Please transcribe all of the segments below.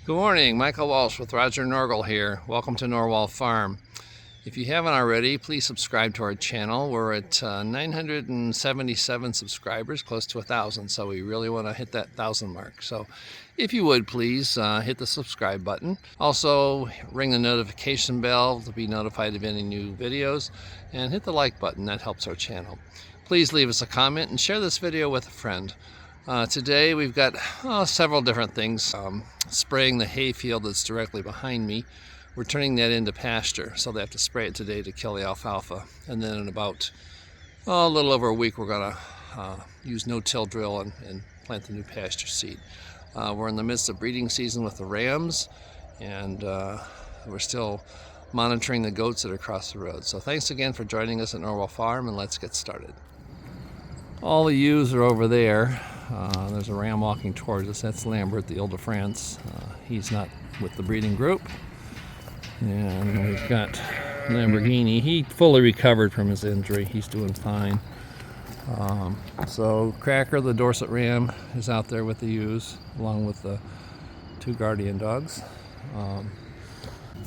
Good morning, Michael Walsh with Roger Norgel here. Welcome to Norwal Farm. If you haven't already, please subscribe to our channel. We're at 977 subscribers, close to 1,000, so we really want to hit that 1,000 mark. So if you would, please hit the subscribe button. Also, ring the notification bell to be notified of any new videos, and hit the like button. That helps our channel. Please leave us a comment and share this video with a friend. Today we've got several different things. Spraying the hay field that's directly behind me. We're turning that into pasture, so they have to spray it today to kill the alfalfa. And then in about a little over a week, we're going to use no-till drill and plant the new pasture seed. We're in the midst of breeding season with the rams, and we're still monitoring the goats that are across the road. So thanks again for joining us at Norwal Farm, and let's get started. All the ewes are over there. There's a ram walking towards us. That's Lambert, the Ile-de-France. He's not with the breeding group. And we've got Lamborghini. He fully recovered from his injury. He's doing fine. So Cracker, the Dorset ram, is out there with the ewes, along with the two guardian dogs.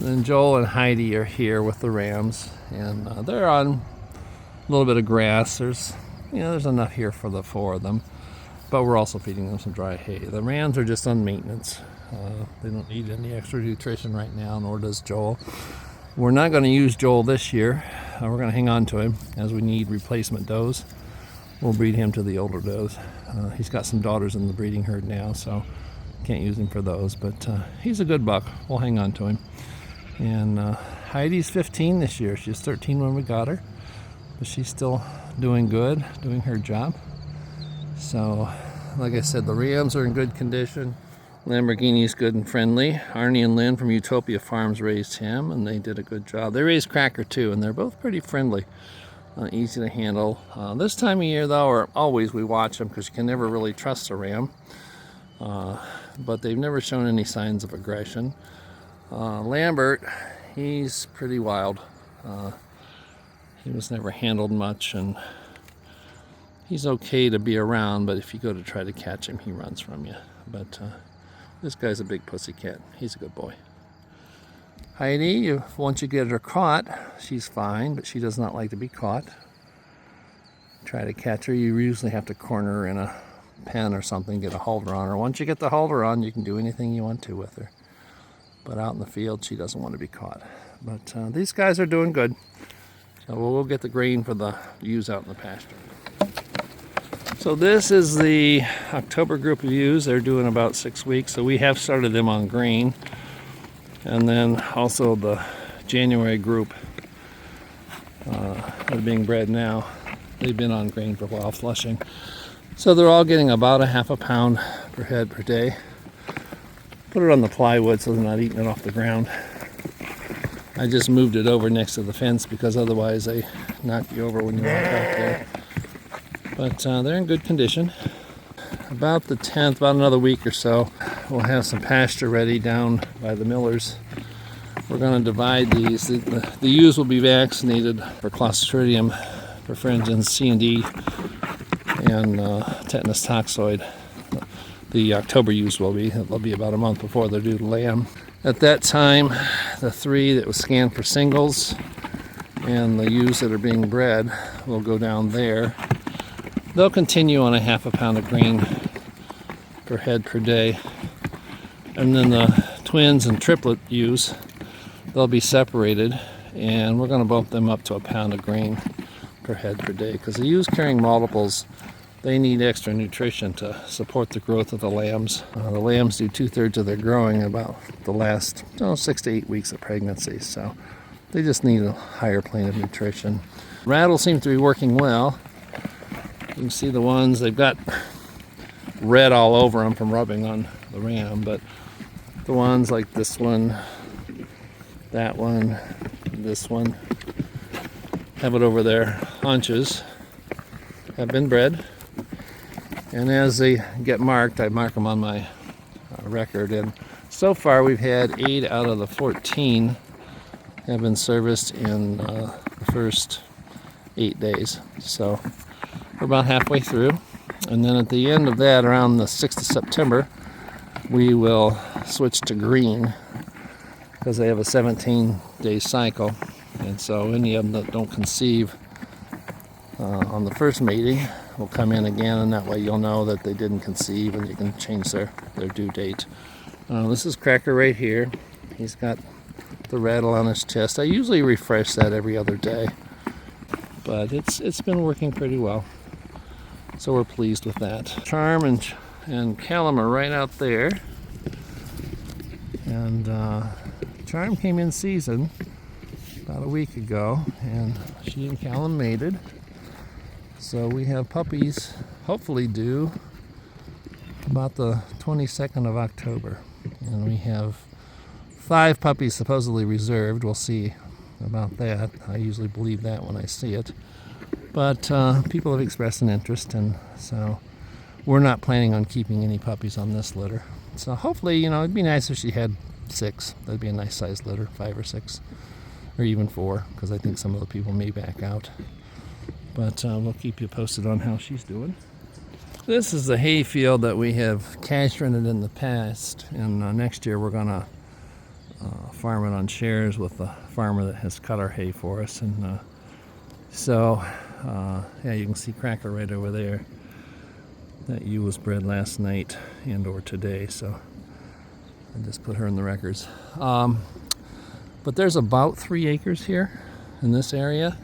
Then Joel and Heidi are here with the rams, and they're on a little bit of grass. There's enough here for the four of them. But we're also feeding them some dry hay. The rams are just on maintenance. They don't need any extra nutrition right now, nor does Joel. We're not going to use Joel this year. We're going to hang on to him as we need replacement does. We'll breed him to the older does. He's got some daughters in the breeding herd now, so can't use him for those. But he's a good buck. We'll hang on to him. And Heidi's 15 this year. She was 13 when we got her. But she's still doing good, doing her job. So, like I said, the rams are in good condition. Lamborghini's good and friendly. Arnie and Lynn from Utopia Farms raised him, and they did a good job. They raised Cracker too, and they're both pretty friendly, easy to handle. This time of year, though, or always, we watch them because you can never really trust a ram. But they've never shown any signs of aggression. Lambert, he's pretty wild. He was never handled much, and he's okay to be around, but if you go to try to catch him, he runs from you. But this guy's a big pussycat. He's a good boy. Heidi, once you get her caught, she's fine, but she does not like to be caught. Try to catch her, you usually have to corner her in a pen or something, get a halter on her. Once you get the halter on, you can do anything you want to with her. But out in the field, she doesn't want to be caught. But these guys are doing good. So we'll get the grain for the ewes out in the pasture. So this is the October group of ewes. They're doing about 6 weeks, so we have started them on grain. And then also the January group are being bred now. They've been on grain for a while, flushing. So they're all getting about a half a pound per head per day. Put it on the plywood so they're not eating it off the ground. I just moved it over next to the fence because otherwise they knock you over when you walk out there. But they're in good condition. About the 10th, about another week or so, we'll have some pasture ready down by the millers. We're going to divide these. The ewes will be vaccinated for Clostridium perfringens, C&D, and tetanus toxoid. The October ewes will be. It'll be about a month before they're due to lamb. At that time, the 3 that was scanned for singles and the ewes that are being bred will go down there. They'll continue on a half a pound of grain per head per day. And then the twins and triplet ewes, they'll be separated, and we're going to bump them up to a pound of grain per head per day. Because the ewes carrying multiples, they need extra nutrition to support the growth of the lambs. The lambs do 2/3 of their growing about the last 6 to 8 weeks of pregnancy. So they just need a higher plane of nutrition. Rattle seems to be working well. You can see the ones, they've got red all over them from rubbing on the ram, but the ones like this one, that one, this one, have it over their haunches, have been bred. And as they get marked, I mark them on my record. And so far we've had 8 out of the 14 have been serviced in the first 8 days. So we're about halfway through, and then at the end of that, around the 6th of September, we will switch to green because they have a 17-day cycle. And so any of them that don't conceive on the first mating will come in again, and that way you'll know that they didn't conceive and you can change their due date. This is Cracker right here. He's got the rattle on his chest. I usually refresh that every other day, but it's been working pretty well. So we're pleased with that. Charm and Callum are right out there. And Charm came in season about a week ago, and she and Callum mated. So we have puppies hopefully due about the 22nd of October. And we have 5 puppies supposedly reserved. We'll see about that. I usually believe that when I see it. But people have expressed an interest, and so we're not planning on keeping any puppies on this litter. So hopefully, it'd be nice if she had 6. That'd be a nice sized litter, 5 or 6, or even 4, because I think some of the people may back out. But we'll keep you posted on how she's doing. This is the hay field that we have cash rented in the past, and next year we're going to farm it on shares with the farmer that has cut our hay for us. And yeah, you can see Cracker right over there. That ewe was bred last night and or today, so I just put her in the records. But there's about 3 acres here in this area.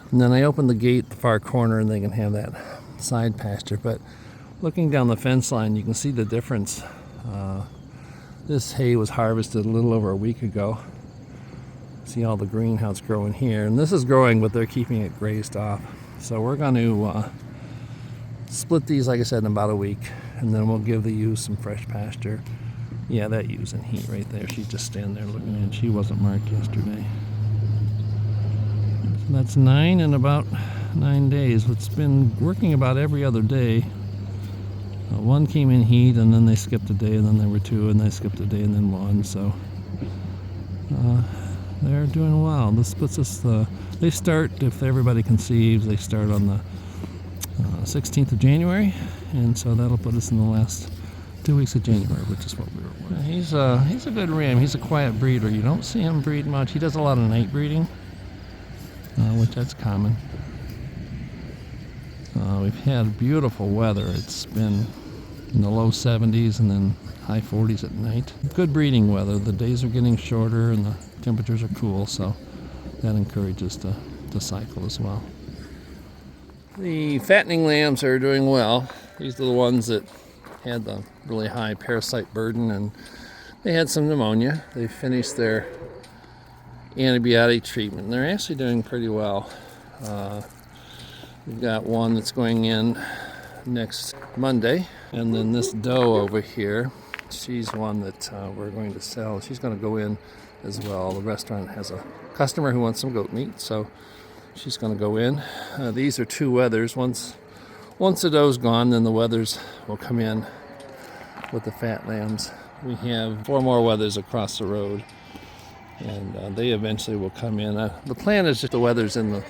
And then I opened the gate at the far corner and they can have that side pasture. But looking down the fence line, you can see the difference. This hay was harvested a little over a week ago. See all the green, how it's growing here. And this is growing, but they're keeping it grazed off. So we're going to split these, like I said, in about a week. And then we'll give the ewes some fresh pasture. Yeah, that ewe's in heat right there. She's just standing there looking in. She wasn't marked yesterday. So that's 9 in about 9 days. It's been working about every other day. 1 came in heat, and then they skipped a day, and then there were 2, and they skipped a day, and then 1. So they're doing well. This puts us they start, if everybody conceives, they start on the 16th of January, and so that'll put us in the last 2 weeks of January, which is what we were wanting. He's a good ram. He's a quiet breeder. You don't see him breed much. He does a lot of night breeding, which that's common. We've had beautiful weather. It's been in the low 70s and then high 40s at night. Good breeding weather. The days are getting shorter and the temperatures are cool, so that encourages the cycle as well. The fattening lambs are doing well. These are the ones that had the really high parasite burden, and they had some pneumonia. They finished their antibiotic treatment, and they're actually doing pretty well. We've got one that's going in next Monday, and then this doe over here, she's one that we're going to sell. She's going to go in as well. The restaurant has a customer who wants some goat meat, so she's going to go in. These are 2 wethers. Once the doe's gone, then the wethers will come in with the fat lambs. We have 4 more wethers across the road, and they eventually will come in. The plan is just the wethers in the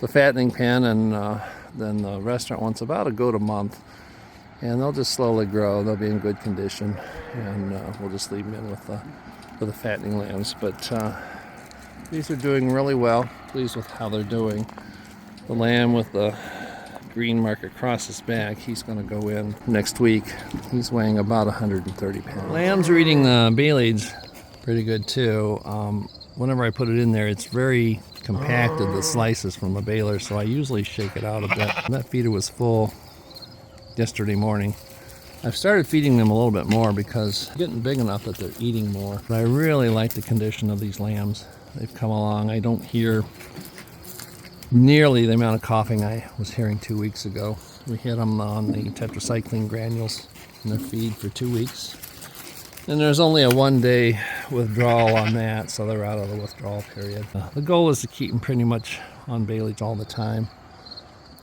fattening pen, and then the restaurant wants about a goat a month, and they'll just slowly grow. They'll be in good condition, and we'll just leave them in with the fattening lambs. But these are doing really well. Pleased with how they're doing. The lamb with the green mark across his back, he's going to go in next week. He's weighing about 130 pounds. Lambs are eating the Bailey's pretty good too. Whenever I put it in there, it's very compacted, the slices from the baler, so I usually shake it out a bit. That feeder was full yesterday morning. I've started feeding them a little bit more because they're getting big enough that they're eating more. But I really like the condition of these lambs. They've come along. I don't hear nearly the amount of coughing I was hearing 2 weeks ago. We had them on the tetracycline granules in their feed for 2 weeks. And there's only a 1-day withdrawal on that, so they're out of the withdrawal period. The goal is to keep them pretty much on Bailey's all the time.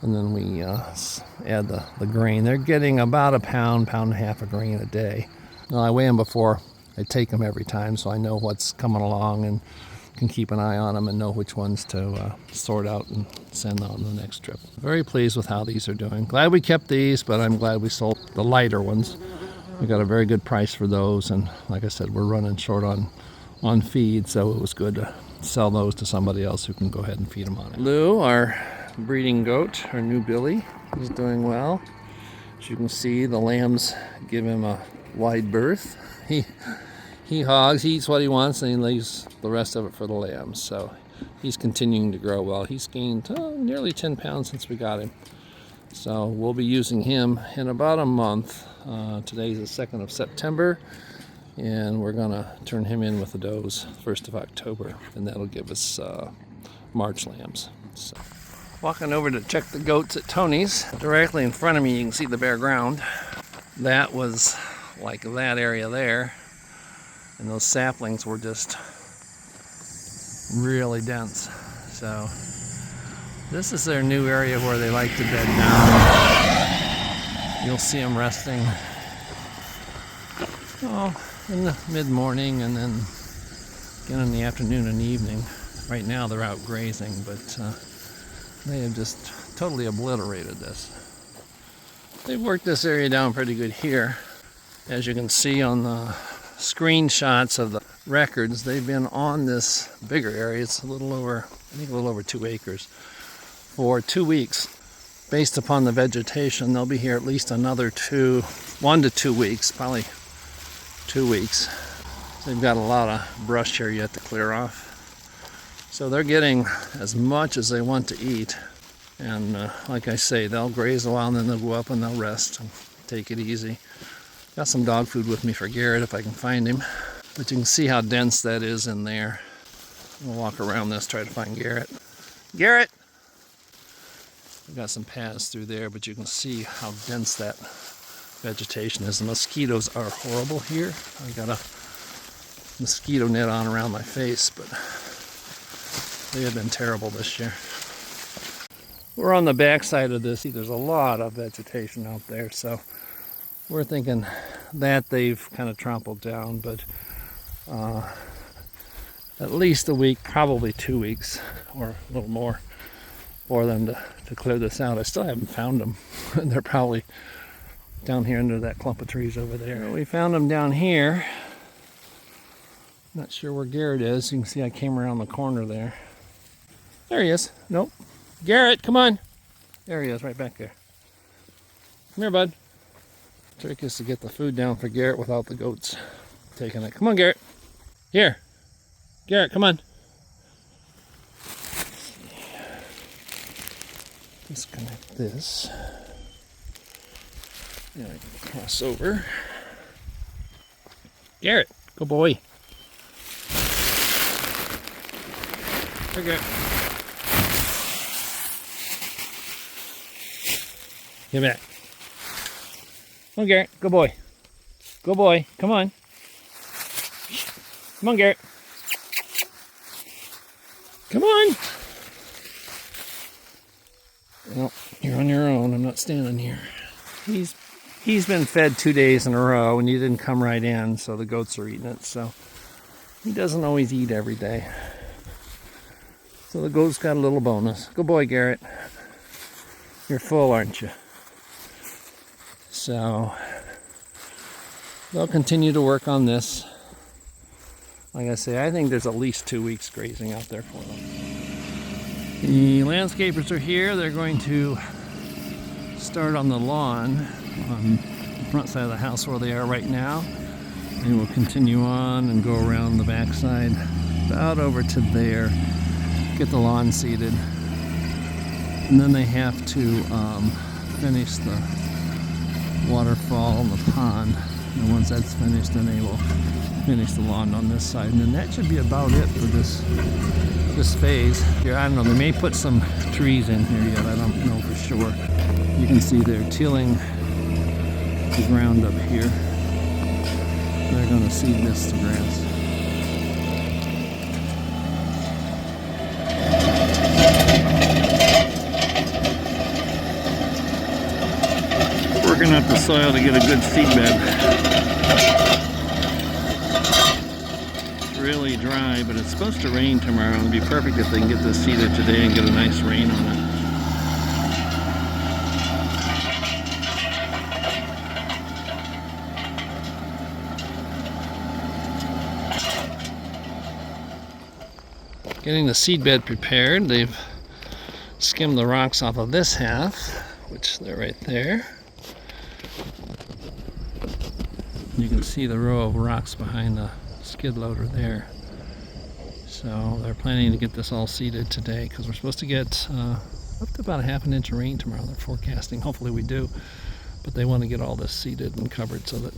And then we add the grain. They're getting about a pound and a half of grain a day. Now, I weigh them before I take them every time, so I know what's coming along and can keep an eye on them and know which ones to sort out and send on the next trip. Very pleased with how these are doing. Glad we kept these, but I'm glad we sold the lighter ones. We got a very good price for those, and like I said, we're running short on feed, so it was good to sell those to somebody else who can go ahead and feed them on it. Lou, our breeding goat, our new Billy, is doing well. As you can see, the lambs give him a wide berth. He hogs, he eats what he wants, and he leaves the rest of it for the lambs. So he's continuing to grow well. He's gained nearly 10 pounds since we got him. So we'll be using him in about a month. Today's the 2nd of September, and we're gonna turn him in with the does 1st of October, and that'll give us March lambs. So, walking over to check the goats at Tony's. Directly in front of me, you can see the bare ground. That was like that area there, and those saplings were just really dense. So this is their new area where they like to bed down. You'll see them resting in the mid-morning and then again in the afternoon and evening. Right now they're out grazing, but they have just totally obliterated this. They've worked this area down pretty good here. As you can see on the screenshots of the records, they've been on this bigger area. It's a little over 2 acres for 2 weeks. Based upon the vegetation, they'll be here at least another 1 to 2 weeks, probably 2 weeks. They've got a lot of brush here yet to clear off. So they're getting as much as they want to eat. And like I say, they'll graze a while and then they'll go up and they'll rest and take it easy. Got some dog food with me for Garrett if I can find him. But you can see how dense that is in there. We'll walk around this, try to find Garrett. Garrett! We've got some paths through there, but you can see how dense that vegetation is. The mosquitoes are horrible here. I got a mosquito net on around my face, but they have been terrible this year. We're on the back side of this. See, there's a lot of vegetation out there, so we're thinking that they've kind of trampled down, but at least a week, probably 2 weeks or a little more for them to clear this out. I still haven't found them. They're probably down here under that clump of trees over there. We found them down here. Not sure where Garrett is. You can see I came around the corner there. There he is. Nope. Garrett, come on. There he is, right back there. Come here, bud. Trick is to get the food down for Garrett without the goats taking it. Come on, Garrett. Here. Garrett, come on. Disconnect this. Yeah, I can cross over. Garrett, good boy. Here, Garrett. Get back. Come on, Garrett. Good boy. Good boy. Come on. Come on, Garrett. Come on. Well, you're on your own. I'm not standing here. He's been fed 2 days in a row, and he didn't come right in, so the goats are eating it. So he doesn't always eat every day. So the goats got a little bonus. Good boy, Garrett. You're full, aren't you? So they'll continue to work on this. Like I say, I think there's at least 2 weeks grazing out there for them. The landscapers are here. They're going to start on the lawn on the front side of the house where they are right now. They will continue on and go around the back side about over to there, get the lawn seeded, and then they have to finish the waterfall and the pond. And once that's finished, then they will finish the lawn on this side, and then that should be about it for this phase. Here, I don't know, they may put some trees in here yet, I don't know for sure. You can see they're tilling the ground up here. They're going to seed this to grass. Working up the soil to get a good seed bed. It's really dry, but it's supposed to rain tomorrow. It'd be perfect if they can get this seeded today and get a nice rain on it. getting the seed bed prepared. They've skimmed the rocks off of this half, which they're right there. You can see the row of rocks behind the skid loader there. So they're planning to get this all seeded today because we're supposed to get up to about a half an inch of rain tomorrow. They're forecasting. Hopefully we do. But they want to get all this seeded and covered so that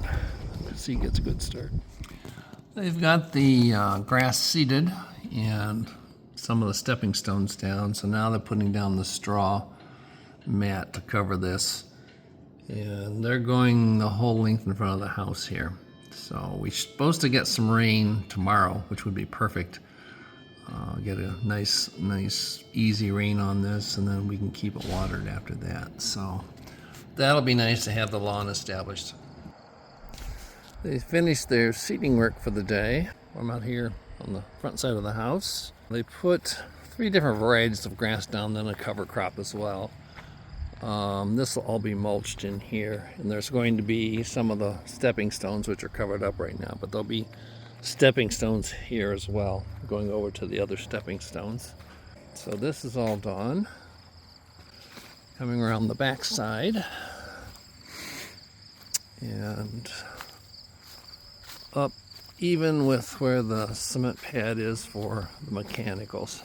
the seed gets a good start. They've got the grass seeded and some of the stepping stones down. So now they're putting down the straw mat to cover this. And they're going the whole length in front of the house here. So we're supposed to get some rain tomorrow, which would be perfect. Get a nice, easy rain on this, and then we can keep it watered after that. So that'll be nice to have the lawn established. They finished their seeding work for the day. I'm out here on the front side of the house. They put 3 different varieties of grass down, then a cover crop as well. This will all be mulched in here, and there's going to be some of the stepping stones which are covered up right now, but there'll be stepping stones here as well, going over to the other stepping stones. So this is all done. Coming around the back side and up even with where the cement pad is for the mechanicals.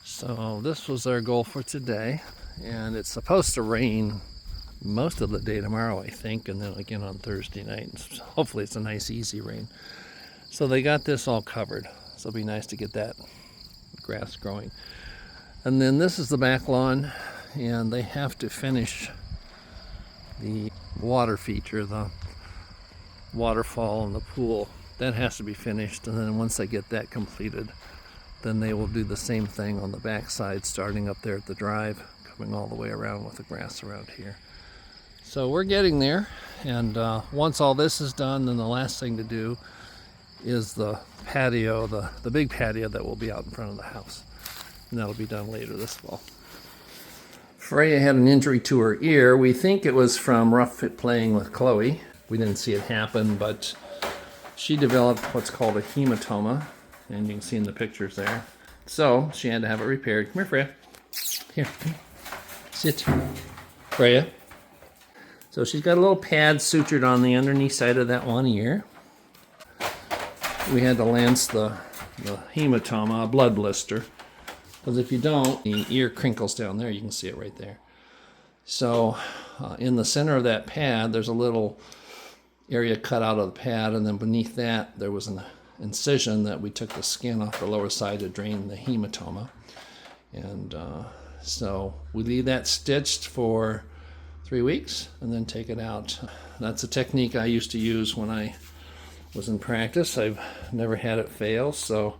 So this was our goal for today, and it's supposed to rain most of the day tomorrow, I think, and then again on Thursday night. Hopefully it's a nice easy rain. So they got this all covered, so it'll be nice to get that grass growing. And then this is the back lawn, and they have to finish the water feature, the waterfall and the pool. That has to be finished, and then once they get that completed, then they will do the same thing on the back side, starting up there at the drive, coming all the way around with the grass around here. So we're getting there, and once all this is done, then the last thing to do is the patio, the big patio that will be out in front of the house. And that'll be done later this fall. Freya had an injury to her ear. We think it was from rough playing with Chloe. We didn't see it happen, but she developed what's called a hematoma, and you can see in the pictures there. So she had to have it repaired. Come here, Freya. Here, sit. Freya. So she's got a little pad sutured on the underneath side of that one ear. We had to lance the hematoma, a blood blister, because if you don't, the ear crinkles down there. You can see it right there. So in the center of that pad, there's a little area cut out of the pad, and then beneath that, there was an incision that we took the skin off the lower side to drain the hematoma. And so we leave that stitched for 3 weeks and then take it out. That's a technique I used to use when I was in practice. I've never had it fail, so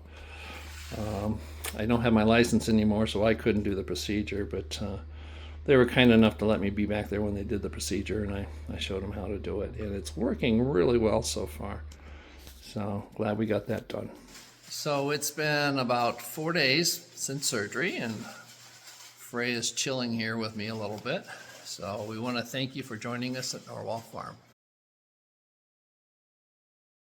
I don't have my license anymore, so I couldn't do the procedure, but they were kind enough to let me be back there when they did the procedure, and I showed them how to do it, and it's working really well so far. So glad we got that done. So it's been about 4 days since surgery, and Freya's chilling here with me a little bit. So we want to thank you for joining us at Norwal Farm.